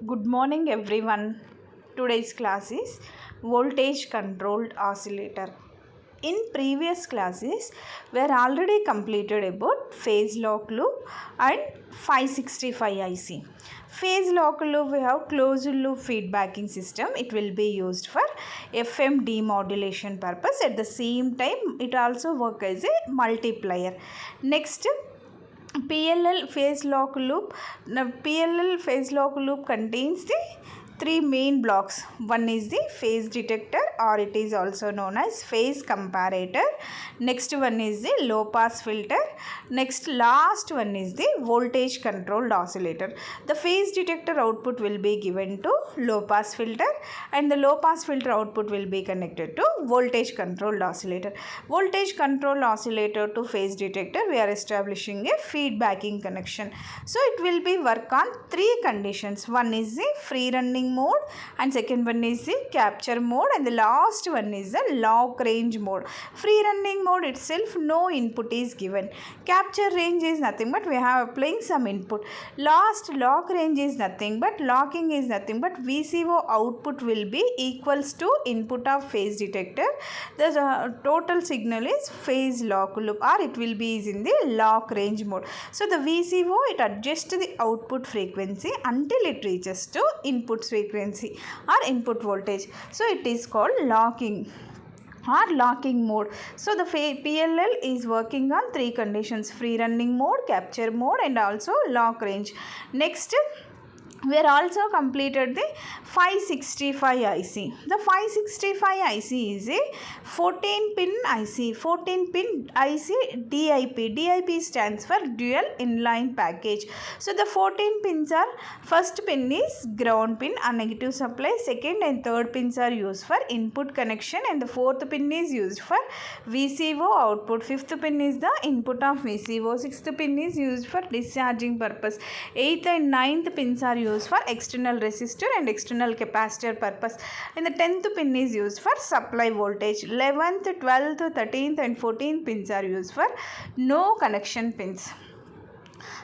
Good morning everyone. Today's class is voltage controlled oscillator. In previous classes we are already completed about phase lock loop and 565 IC. Phase lock loop we have closed loop feedbacking system. It will be used for FM demodulation purpose. At the same time it also work as a multiplier. Next, PLL phase lock loop. Now PLL phase lock loop contains the three main blocks. One is the phase detector, or it is also known as phase comparator. Next one is the low pass filter. Next last one is the voltage controlled oscillator. The phase detector output will be given to low pass filter and the low pass filter output will be connected to voltage controlled oscillator. Voltage controlled oscillator to phase detector we are establishing a feedbacking connection. So it will be work on three conditions. One is the free running mode and second one is the capture mode and the last one is the lock range mode. Free running mode itself no input is given. Capture range is nothing but we have applying some input. Last lock range is nothing but locking is nothing but VCO output will be equals to input of phase detector. The total signal is phase lock loop, or it will be in the lock range mode. So the VCO it adjusts the output frequency until it reaches to input frequency or input voltage. So it is called locking or locking mode. So the PLL is working on three conditions: free running mode, capture mode and also lock range. Next, we are also completed the 565 IC. The 565 IC is a 14 pin IC. 14 pin IC DIP. DIP stands for dual inline package. So the 14 pins are, first pin is ground pin, a negative supply. Second and third pins are used for input connection and the fourth pin is used for VCO output. Fifth pin is the input of VCO. Sixth pin is used for discharging purpose. Eighth and ninth pins are used for external resistor and external capacitor purpose, and the 10th pin is used for supply voltage. 11th, 12th, 13th and 14th pins are used for no connection pins.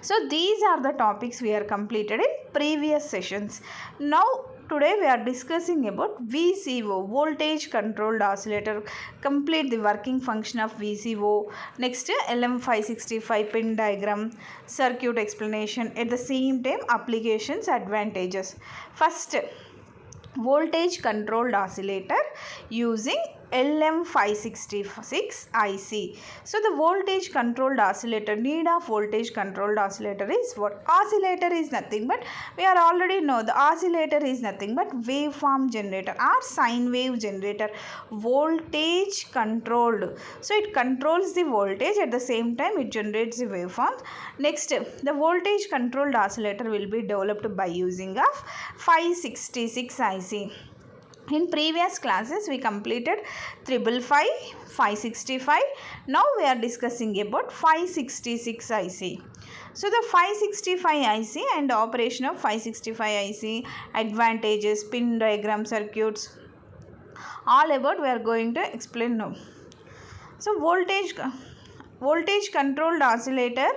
So these are the topics we are completed in previous sessions. Now today we are discussing about VCO, voltage controlled oscillator. Complete the working function of VCO. Next, LM566 pin diagram, circuit explanation. At the same time, applications, advantages. First, voltage controlled oscillator using LM566 IC. So the voltage controlled oscillator, need of voltage controlled oscillator is what? Oscillator is nothing but, we are already know the oscillator is nothing but waveform generator or sine wave generator. Voltage controlled. So it controls the voltage, at the same time it generates the waveform. Next, the voltage controlled oscillator will be developed by using of 566 IC. In previous classes we completed 555, 565. Now we are discussing about 566 IC. So the 565 IC and operation of 565 IC, advantages, pin diagram, circuits, all about we are going to explain now. So voltage controlled oscillator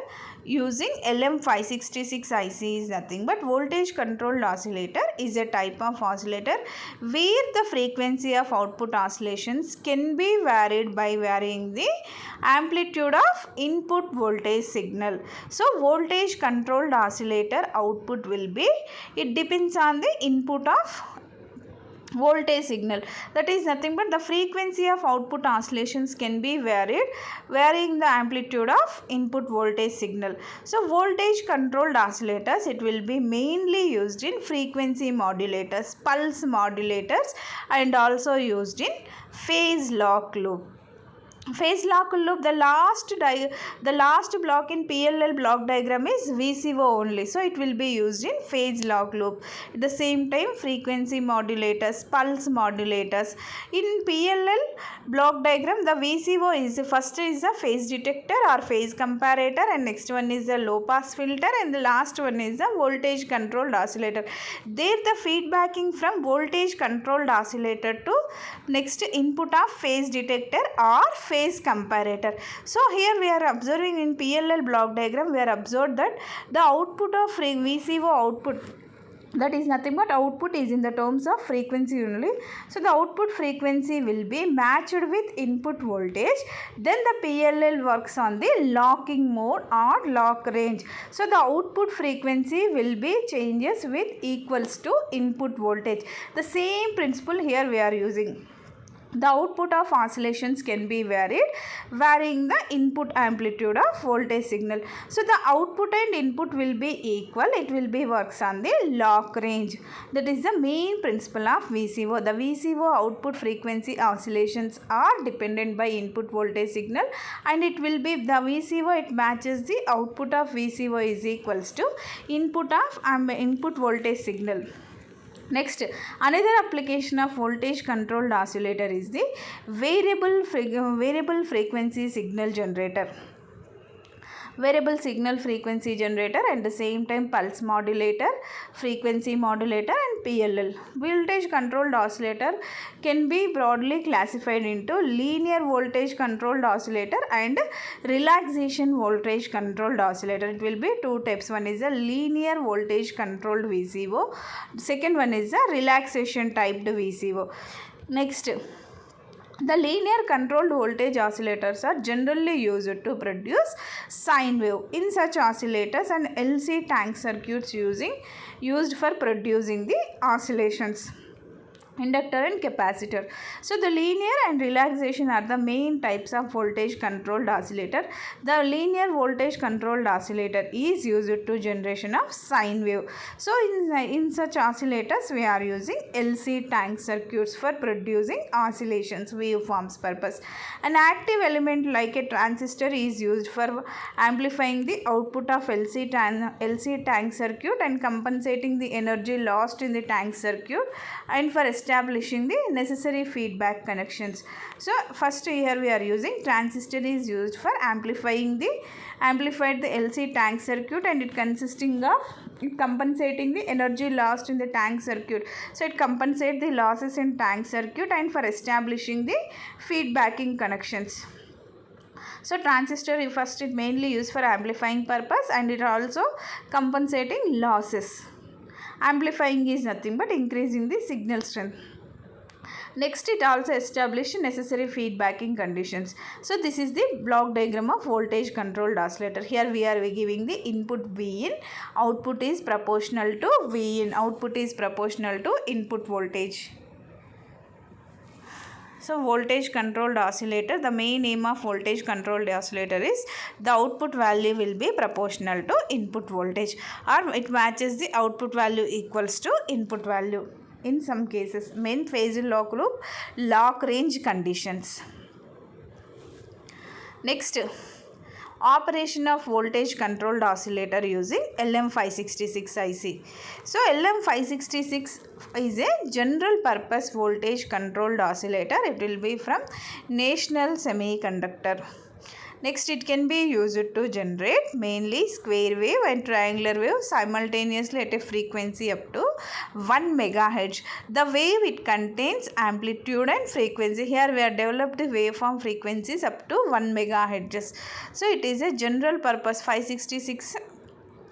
using LM566 IC is nothing but voltage controlled oscillator is a type of oscillator where the frequency of output oscillations can be varied by varying the amplitude of input voltage signal. So voltage controlled oscillator output will be, it depends on the input of voltage signal, that is nothing but the frequency of output oscillations can be varied varying the amplitude of input voltage signal. So voltage controlled oscillators, it will be mainly used in frequency modulators, pulse modulators and also used in phase lock loop. Phase lock loop, the last block in PLL block diagram is VCO only, so it will be used in phase lock loop. At the same time, frequency modulators, pulse modulators. In PLL block diagram, the VCO is, first is the phase detector or phase comparator and next one is the low pass filter and the last one is the voltage controlled oscillator. There the feedbacking from voltage controlled oscillator to next input of phase detector or phase comparator. So here we are observing in PLL block diagram, we are observed that the output of VCO output that is nothing but output is in the terms of frequency only. So the output frequency will be matched with input voltage. Then the PLL works on the locking mode or lock range. So the output frequency will be changes with equals to input voltage. The same principle here we are using. The output of oscillations can be varied, varying the input amplitude of voltage signal. So the output and input will be equal. It will be works on the lock range. That is the main principle of VCO. The VCO output frequency oscillations are dependent by input voltage signal, and it will be the VCO, it matches the output of VCO is equals to input voltage signal. Next, another application of voltage controlled oscillator is the variable frequency signal generator. Variable signal frequency generator and the same time pulse modulator, frequency modulator and PLL. Voltage controlled oscillator can be broadly classified into linear voltage controlled oscillator and relaxation voltage controlled oscillator. It will be two types. One is a linear voltage controlled VCO. Second one is a relaxation typed VCO. Next, the linear controlled voltage oscillators are generally used to produce sine wave. In such oscillators, an LC tank circuits used for producing the oscillations. Inductor and capacitor. So the linear and relaxation are the main types of voltage controlled oscillator. The linear voltage controlled oscillator is used to generation of sine wave. So in such oscillators we are using LC tank circuits for producing oscillations waveforms purpose. An active element like a transistor is used for amplifying the output of LC tank circuit and compensating the energy lost in the tank circuit and for establishing the necessary feedback connections. So first here we are using transistor is used for amplified the LC tank circuit, and it compensating the energy lost in the tank circuit. So it compensates the losses in tank circuit and for establishing the feedbacking connections. So transistor first it mainly used for amplifying purpose, and it also compensating losses. Amplifying is nothing but increasing the signal strength. Next, it also establishes necessary feedbacking conditions. So this is the block diagram of voltage controlled oscillator. Here we are giving the input V in, output is proportional to V in, output is proportional to input voltage. So voltage controlled oscillator, the main aim of voltage controlled oscillator is the output value will be proportional to input voltage, or it matches the output value equals to input value. In some cases, main phase lock loop, lock range conditions. Next, operation of voltage controlled oscillator using LM566 IC. So LM566 is a general purpose voltage controlled oscillator. It will be from National Semiconductor. Next, it can be used to generate mainly square wave and triangular wave simultaneously at a frequency up to 1 MHz. The wave it contains amplitude and frequency. Here we have developed the waveform frequencies up to 1 MHz. So it is a general purpose 566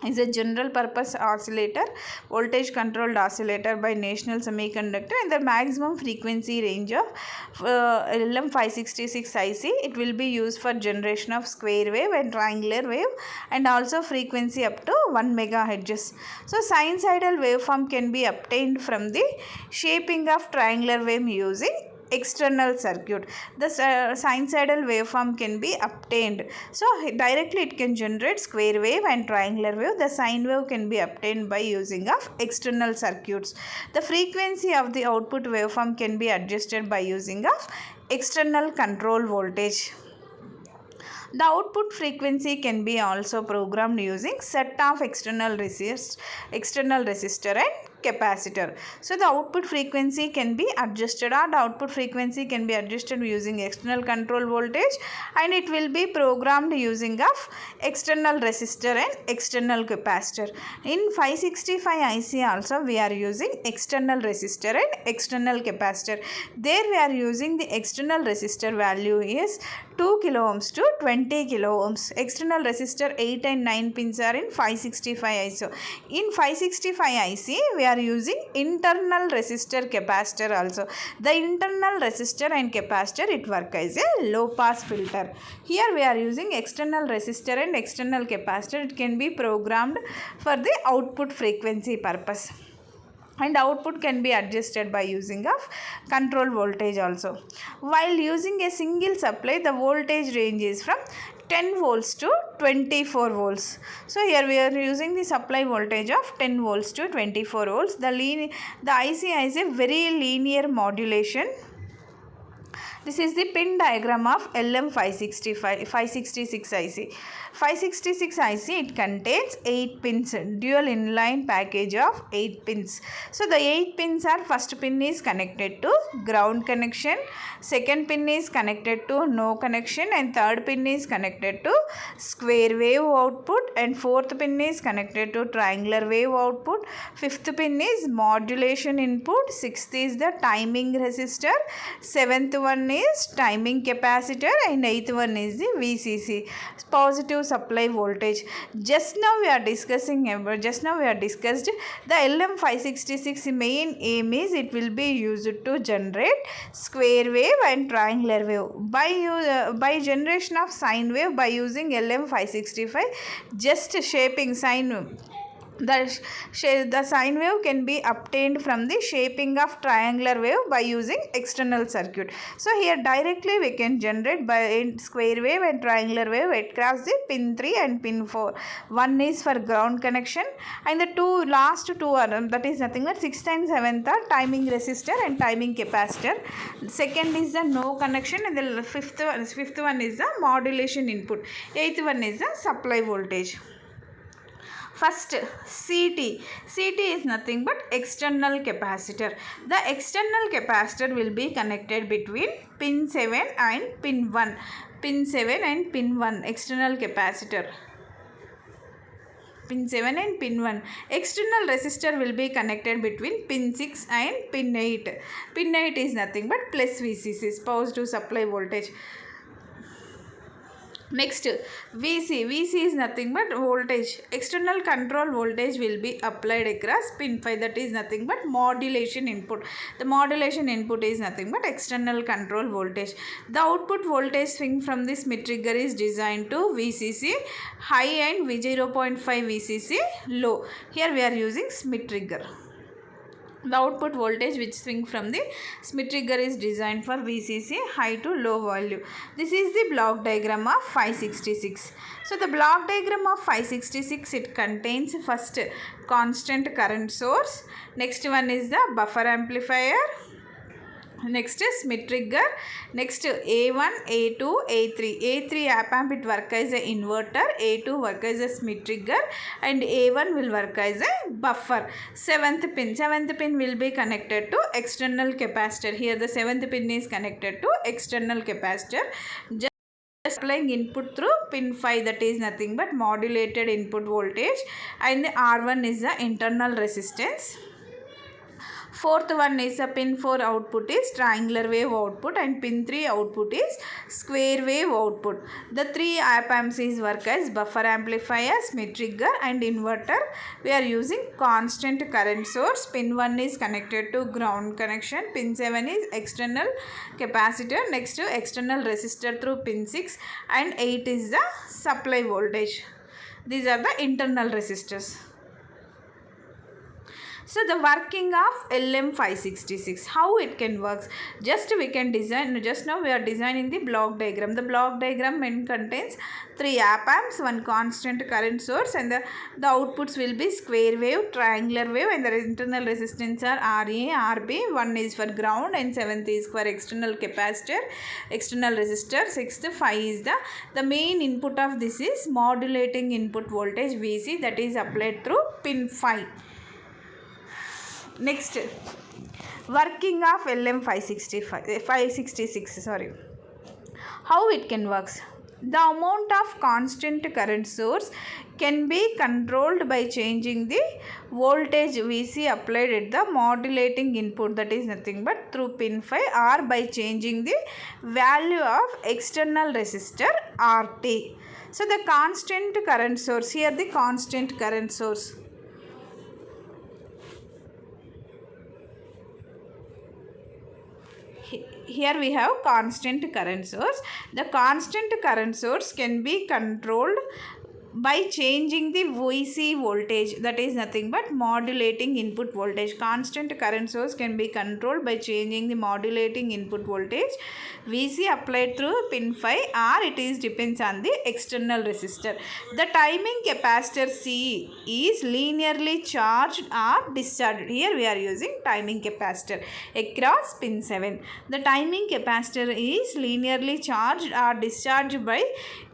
is a general purpose oscillator, voltage controlled oscillator by National Semiconductor, and the maximum frequency range of LM566 IC. It will be used for generation of square wave and triangular wave, and also frequency up to 1 MHz. So sinusoidal waveform can be obtained from the shaping of triangular wave using external circuit. The sinusoidal waveform can be obtained. So directly it can generate square wave and triangular wave. The sine wave can be obtained by using of external circuits. The frequency of the output waveform can be adjusted by using of external control voltage. The output frequency can be also programmed using set of external resistor and capacitor. So the output frequency can be adjusted, or the output frequency can be adjusted using external control voltage, and it will be programmed using of external resistor and external capacitor. In 565 IC also we are using external resistor and external capacitor. There we are using the external resistor value is 2 kilo ohms to 20 kilo ohms. External resistor 8 and 9 pins are in 565 IC. In 565 IC we are are using internal resistor capacitor also. The internal resistor and capacitor, it work as a low pass filter. Here we are using external resistor and external capacitor. It can be programmed for the output frequency purpose, and output can be adjusted by using of control voltage also. While using a single supply, the voltage range is from 10 volts to 24 volts. So here we are using the supply voltage of 10 volts to 24 volts. The IC has a very linear modulation. This is the pin diagram of LM566 IC. 566 IC, it contains 8 pins, dual inline package of 8 pins. So the 8 pins are, first pin is connected to ground connection, second pin is connected to no connection, and third pin is connected to square wave output, and fourth pin is connected to triangular wave output, fifth pin is modulation input, sixth is the timing resistor, seventh one is timing capacitor, and eighth one is the VCC, positive supply voltage. Just now we discussed the LM566 main aim is it will be used to generate square wave and triangular wave. By generation of sine wave by using LM565, just shaping sine. The sine wave can be obtained from the shaping of triangular wave by using external circuit. So here directly we can generate by square wave and triangular wave across the pin 3 and pin 4. One is for ground connection, and the last two are, that is nothing but 6th and 7th are timing resistor and timing capacitor. Second is the no connection, and the fifth one is the modulation input. Eighth one is the supply voltage. First, CT is nothing but external capacitor. The external capacitor will be connected between pin 7 and pin 1. Pin 7 and pin 1, external capacitor. Pin 7 and pin 1. External resistor will be connected between pin 6 and pin 8. Pin 8 is nothing but plus VCC, positive supply voltage. Next, VC is nothing but voltage. External control voltage will be applied across pin 5, that is nothing but modulation input. The modulation input is nothing but external control voltage. The output voltage swing from the Smith trigger is designed to VCC high and V0.5 VCC low. Here we are using Smith trigger. The output voltage which swing from the Smith trigger is designed for VCC high to low value. This is the block diagram of 566. So the block diagram of 566, it contains first constant current source. Next one is the buffer amplifier. Next is Smith trigger. Next A1, A2, A3. A3 op amp, it work as an inverter. A2 work as a Smith trigger, and A1 will work as a buffer. Seventh pin will be connected to external capacitor. Here the seventh pin is connected to external capacitor. Just applying input through pin 5, that is nothing but modulated input voltage, and the R1 is the internal resistance. Fourth one is a pin 4 output is triangular wave output, and pin 3 output is square wave output. The 3 op amps is work as buffer amplifier, Smith trigger, and inverter. We are using constant current source. Pin 1 is connected to ground connection. Pin 7 is external capacitor. Next to external resistor through pin 6, and 8 is the supply voltage. These are the internal resistors. So the working of LM566, how it can work? Just we can design, just now we are designing the block diagram. The block diagram contains 3 op amps, 1 constant current source, and the outputs will be square wave, triangular wave, and the internal resistance are RA, RB. 1 is for ground, and 7th is for external capacitor, external resistor. 6th, 5 is the main input of this is modulating input voltage VC, that is applied through pin 5. Next, working of LM566. How it can work? The amount of constant current source can be controlled by changing the voltage VC applied at the modulating input, that is nothing but through pin 5, or by changing the value of external resistor RT. So the constant current source, here the constant current source. Here we have constant current source. The constant current source can be controlled by changing the VC voltage, that is nothing but modulating input voltage. Constant current source can be controlled by changing the modulating input voltage VC applied through pin 5, or it is depends on the external resistor. The timing capacitor C is linearly charged or discharged. Here we are using timing capacitor across pin 7. The timing capacitor is linearly charged or discharged by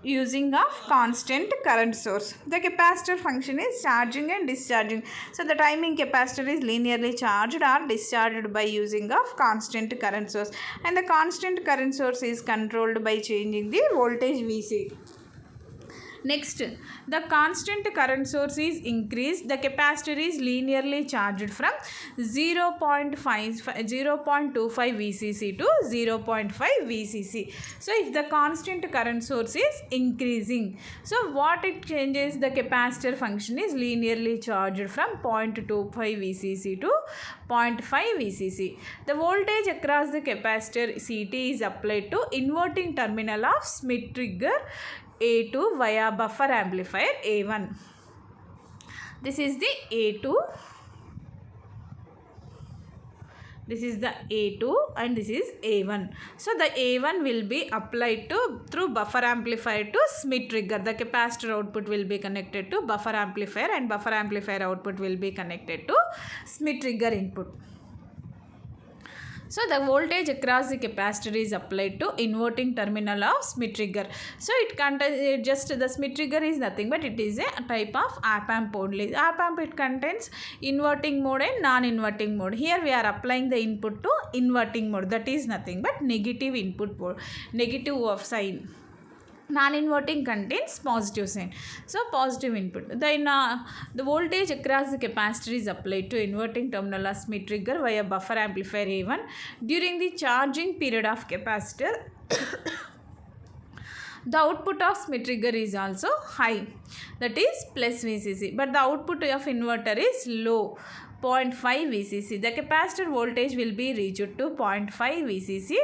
using of constant current source. The capacitor function is charging and discharging. So the timing capacitor is linearly charged or discharged by using of constant current source, and the constant current source is controlled by changing the voltage VC. Next, the constant current source is increased. The capacitor is linearly charged from 0.25 VCC to 0.5 VCC. So, if the constant current source is increasing, so what it changes? The capacitor function is linearly charged from 0.25 VCC to 0.5 VCC. The voltage across the capacitor CT is applied to inverting terminal of Smith trigger A2 via buffer amplifier A1. This is the A2. This is the A2 and this is A1. So the A1 will be applied to through buffer amplifier to Smith trigger. The capacitor output will be connected to buffer amplifier and buffer amplifier output will be connected to Smith trigger input. So the voltage across the capacitor is applied to inverting terminal of Smith trigger. So it contains just the Smith trigger is nothing but it is a type of op amp only. Op amp, it contains inverting mode and non-inverting mode. Here we are applying the input to inverting mode, that is nothing but negative input mode, negative of sign. Non-inverting contains positive sign. So positive input. Then the voltage across the capacitor is applied to inverting terminal of Smith trigger via buffer amplifier A1 during the charging period of capacitor. The output of Smith trigger is also high, that is plus VCC, but the output of inverter is low, 0.5 VCC. The capacitor voltage will be reached to 0.5 VCC.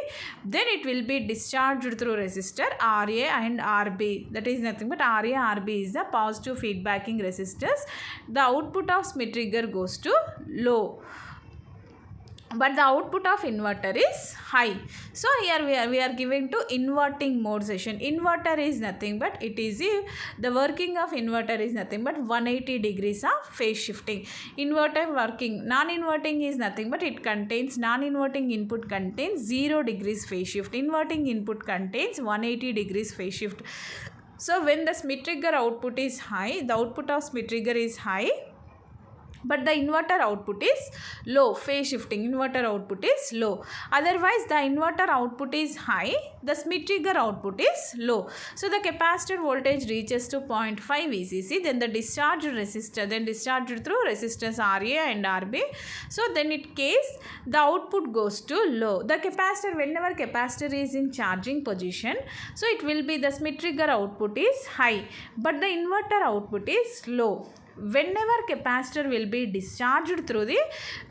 Then it will be discharged through resistor RA and RB. That is nothing but RA, RB is the positive feedbacking resistors. The output of Smith trigger goes to low, but the output of inverter is high. So here we are giving to inverting mode session. Inverter is nothing but it is the working of inverter is nothing but 180 degrees of phase shifting. Inverter working. Non-inverting is nothing but it contains non-inverting input contains 0 degrees phase shift. Inverting input contains 180 degrees phase shift. So when the Smith trigger output is high, the output of Smith trigger is high, but the inverter output is low, phase shifting inverter output is low. Otherwise the inverter output is high, the Smith trigger output is low. So the capacitor voltage reaches to 0.5 VCC, then the discharged resistor, then discharged through resistors RA and RB. So then in case the output goes to low, the capacitor, whenever capacitor is in charging position, so it will be the Smith trigger output is high, but the inverter output is low. Whenever capacitor will be discharged through the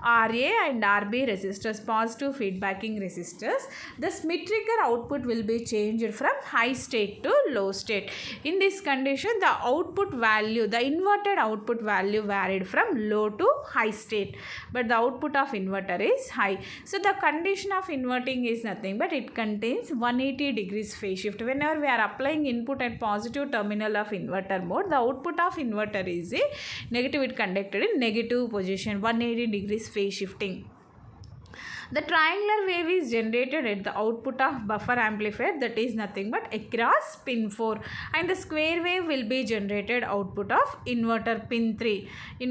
RA and RB resistors, positive feedbacking resistors, the Smith trigger output will be changed from high state to low state. In this condition, the output value, the inverted output value varied from low to high state, but the output of inverter is high. So the condition of inverting is nothing but it contains 180 degrees phase shift. Whenever we are applying input at positive terminal of inverter mode, the output of inverter is a negative, it conducted in negative position, 180 degrees phase shifting. The triangular wave is generated at the output of buffer amplifier, that is nothing but across pin 4, and the square wave will be generated output of inverter pin 3.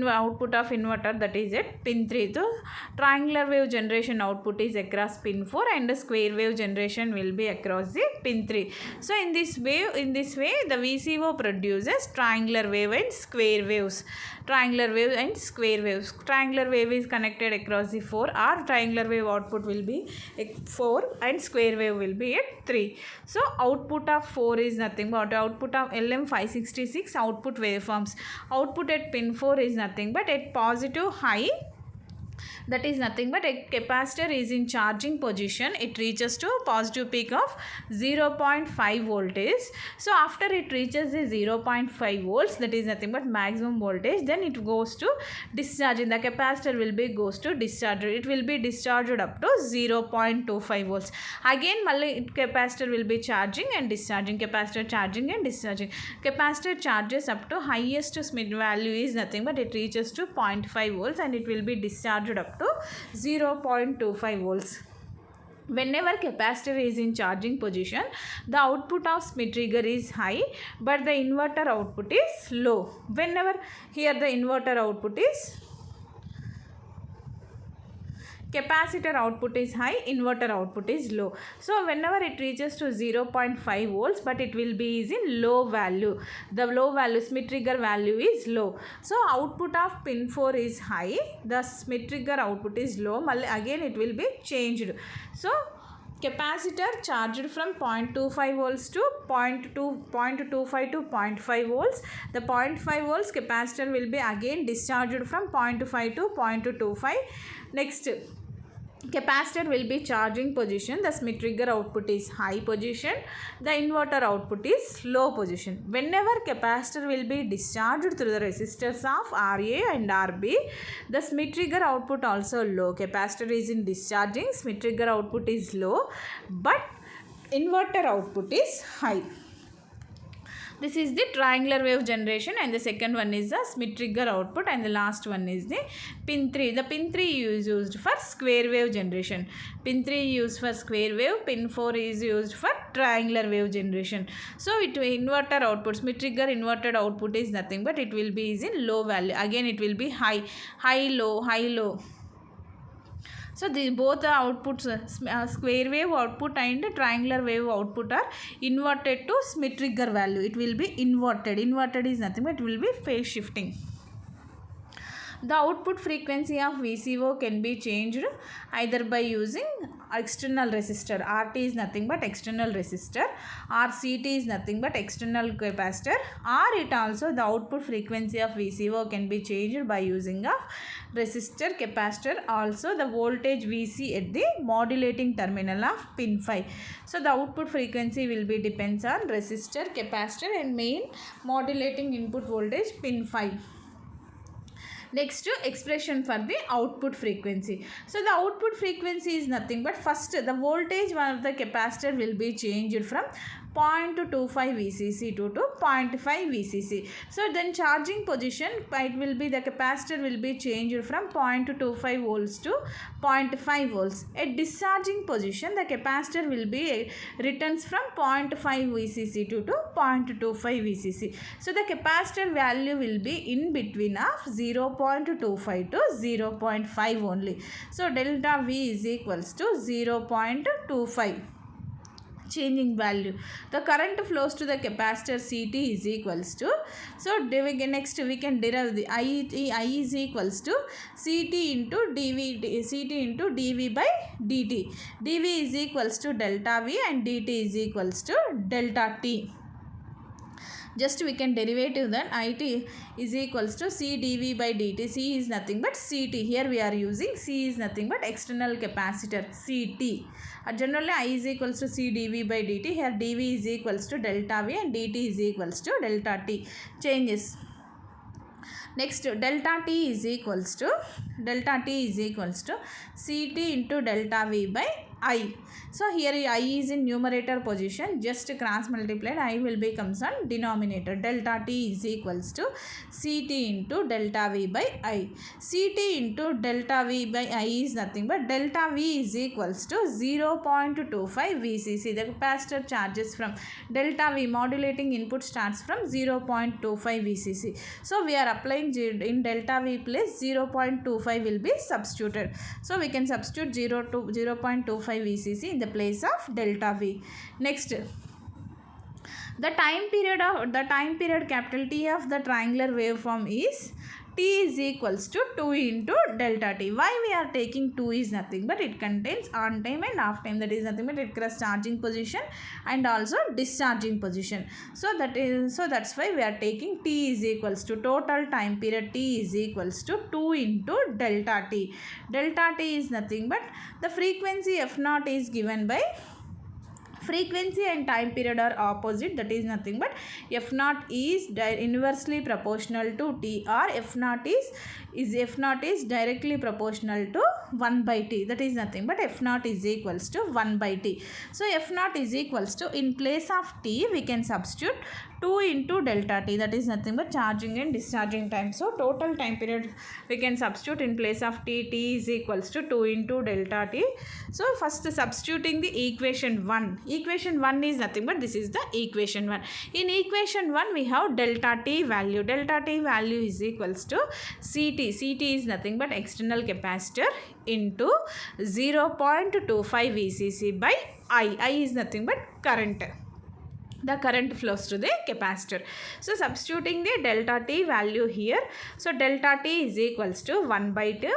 Output of inverter, that is at pin 3. So triangular wave generation output is across pin 4 and the square wave generation will be across the pin 3. So in this way the VCO produces triangular wave and square waves. Triangular wave and square waves. Triangular wave is connected across the 4, or triangular wave output will be 4 and square wave will be at 3. So output of 4 is nothing but output of LM566 output waveforms. Output at pin 4 is nothing but at positive high that is nothing but a capacitor is in charging position. It reaches to positive peak of 0.5 voltage. So after it reaches the 0.5 volts, that is nothing but maximum voltage, then it goes to discharging. The capacitor will be goes to discharge. It will be discharged up to 0.25 volts. Again capacitor will be charging and discharging, capacitor charging and discharging. Capacitor charges up to highest Smith value is nothing but it reaches to 0.5 volts and it will be discharged up to 0.25 volts. Whenever capacitor is in charging position, the output of Smith trigger is high but the inverter output is low. Whenever here the inverter output is, capacitor output is high, inverter output is low. So whenever it reaches to 0.5 volts, but it will be is in low value. The low value Smith trigger value is low. So output of pin 4 is high, the Smith trigger output is low. Again it will be changed. So capacitor charged from 0.25 volts to 0.25 to 0.5 volts. The 0.5 volts capacitor will be again discharged from 0.5 to 0.25. Next, capacitor will be charging position. The Smith trigger output is high position. The inverter output is low position. Whenever capacitor will be discharged through the resistors of RA and RB, the Smith trigger output also low. Capacitor is in discharging, Smith trigger output is low, but inverter output is high. This is the triangular wave generation, and the second one is the Smith trigger output, and the last one is the pin 3. The pin 3 is used for square wave generation. Pin 3 is used for square wave, pin 4 is used for triangular wave generation. So it inverter output, Smith trigger inverted output is nothing but it will be is in low value. Again it will be high, high, low, high, low. So both the outputs, square wave output and triangular wave output are inverted to Smith trigger value. It will be inverted. Inverted is nothing but it will be phase shifting. The output frequency of VCO can be changed either by using external resistor. RT is nothing but external resistor, or CT is nothing but external capacitor, or it also the output frequency of VCO can be changed by using a resistor, capacitor, also the voltage VC at the modulating terminal of pin 5. So the output frequency will be depends on resistor, capacitor and main modulating input voltage pin 5. Next, expression for the output frequency. So the output frequency is nothing but first the voltage of the capacitor will be changed from 0.25 VCC to 0.5 VCC. So then charging position, it will be the capacitor will be changed from 0.25 volts to 0.5 volts. At discharging position, the capacitor will be returns from 0.5 VCC to 0.25 VCC. So the capacitor value will be in between of 0.25 to 0.5 only. So delta V is equals to 0.25. changing value. The current flows to the capacitor CT is equals to, so next we can derive the I is equals to CT into dV by dt. dV is equals to delta V and dt is equals to delta T. Just we can derivative then IT is equals to C dV by dt. C is nothing but CT. Here we are using C is nothing but external capacitor CT. Generally I is equals to C dV by dt. Here dV is equals to delta V and dt is equals to delta T. Changes. Next, delta T is equals to CT into delta V by I. So here I is in numerator position, just cross multiplied, I will become on denominator. Delta T is equals to CT into delta V by I. CT into delta V by I is nothing but delta V is equals to 0.25 VCC. The capacitor charges from delta V, modulating input starts from 0.25 VCC. So we are applying in delta V place 0.25 will be substituted. So we can substitute 0.25 VCC in the place of delta V. Next, the time period capital T of the triangular waveform is T is equals to 2 into delta T. Why we are taking 2 is nothing but it contains on time and off time. That is nothing but it cross charging position and also discharging position. So that's why we are taking T is equals to total time period T is equals to 2 into delta T. Delta T is nothing but the frequency F0 is given by frequency and time period are opposite, that is nothing but F0 is inversely proportional to T, or F0 is directly proportional to 1 by T, that is nothing but F0 is equals to 1 by T. So F0 is equals to, in place of T we can substitute 2 into delta T, that is nothing but charging and discharging time. So total time period we can substitute in place of T is equals to 2 into delta T. So first substituting the equation 1 is nothing but this is the equation 1. In equation 1 we have delta T value is equals to CT is nothing but external capacitor into 0.25 VCC by I is nothing but current. The current flows to the capacitor. So substituting the delta T value here. So delta T is equals to 1 by 2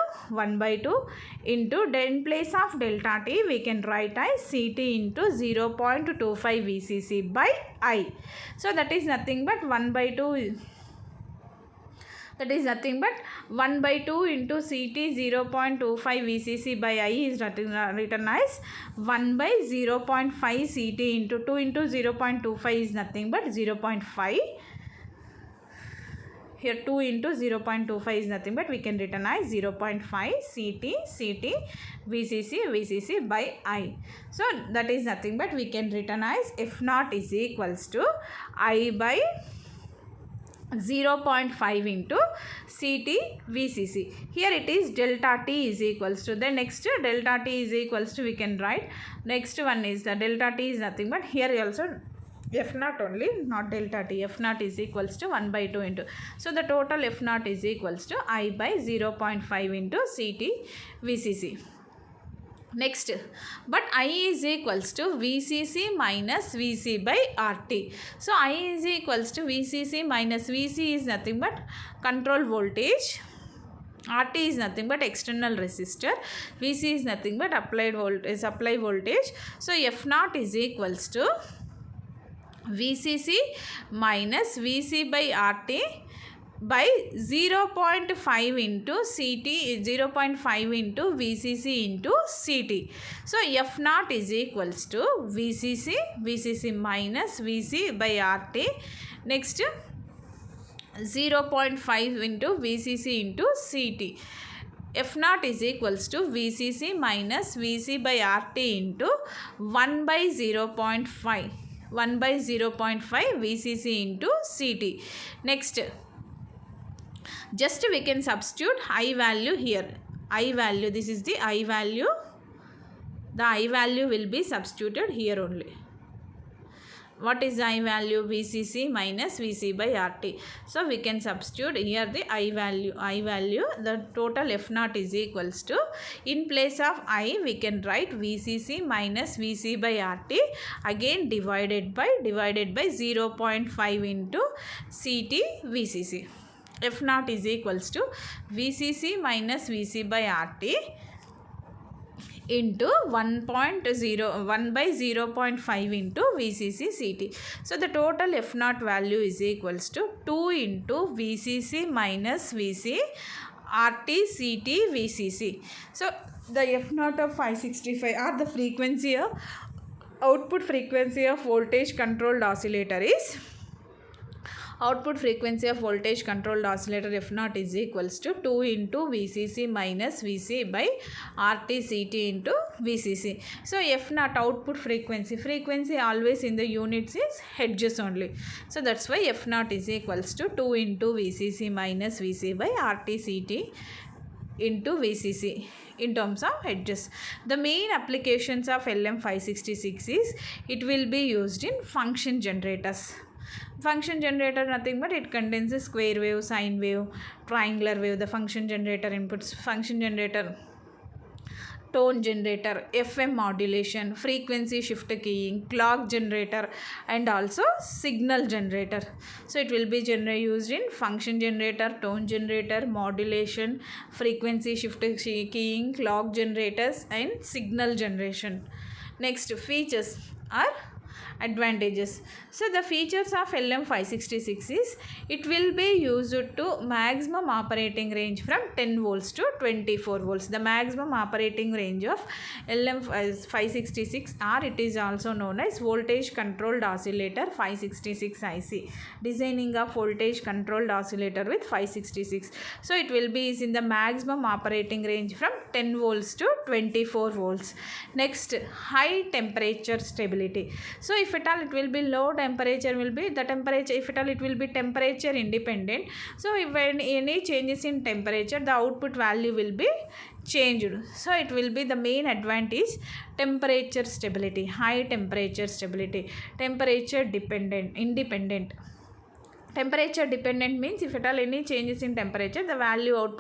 into, in place of delta T we can write as CT into 0.25 VCC by I. So that is nothing but 1 by 2. That is nothing but 1 by 2 into CT 0.25 VCC by I is written as 1 by 0.5 CT into 2 into 0.25 is nothing but 0.5. Here 2 into 0.25 is nothing but we can written as 0.5 CT VCC by I. So that is nothing but we can written as F0 is equals to I by 0.5 into CT VCC. Here it is delta T is equals to, the next delta T is equals to we can write, next one is the delta T is nothing but here also F0 only, not delta T. F0 is equals to 1 by 2 into, so the total F0 is equals to I by 0.5 into CT VCC. Next, but I is equals to VCC minus VC by RT. So I is equals to VCC minus VC is nothing but control voltage. RT is nothing but external resistor. VC is nothing but applied voltage, supply voltage. So F0 is equals to VCC minus VC by RT by 0.5 into CT, 0.5 into VCC into CT. So F0 is equals to VCC minus VC by RT. Next 0.5 into VCC into CT. F0 is equals to VCC minus VC by RT into 1 by 0.5. 1 by 0.5 VCC into CT. Next, just we can substitute I value here. I value, this is the I value. The I value will be substituted here only. What is I value? VCC minus VC by RT. So we can substitute here the I value. The total F0 is equals to, in place of I we can write VCC minus VC by RT, again divided by 0.5 into CT VCC. F0 is equals to VCC minus VC by RT into 1 by 0.5 into VCC CT. So the total F0 value is equals to 2 into VCC minus VC RT CT VCC. So the F0 of 565 or the frequency of output frequency of voltage controlled oscillator is, output frequency of voltage controlled oscillator F0 is equals to 2 into VCC minus VC by RT CT into VCC. So F0 output frequency always in the units is hertz only. So that's why F0 is equals to 2 into VCC minus VC by RT CT into VCC in terms of hertz. The main applications of LM566 is, it will be used in function generators. Function generator nothing but it contains a square wave, sine wave, triangular wave. The function generator inputs, function generator tone generator, FM modulation, frequency shift keying, clock generator, and also signal generator. So it will be used in function generator, tone generator, modulation, frequency shift keying, clock generators, and signal generation. Next, features are advantages. So the features of LM566 is it will be used to maximum operating range from 10 volts to 24 volts. The maximum operating range of LM566, or it is also known as voltage controlled oscillator 566 IC. Designing of voltage controlled oscillator with 566. So it will be in the maximum operating range from 10 volts to 24 volts. Next, high temperature stability. So if at all it will be low temperature, will be the temperature, if at all it will be temperature independent. So if when any changes in temperature, the output value will be changed. So it will be the main advantage, temperature stability, high temperature stability. Temperature independent. Temperature dependent means if at all any changes in temperature, the value output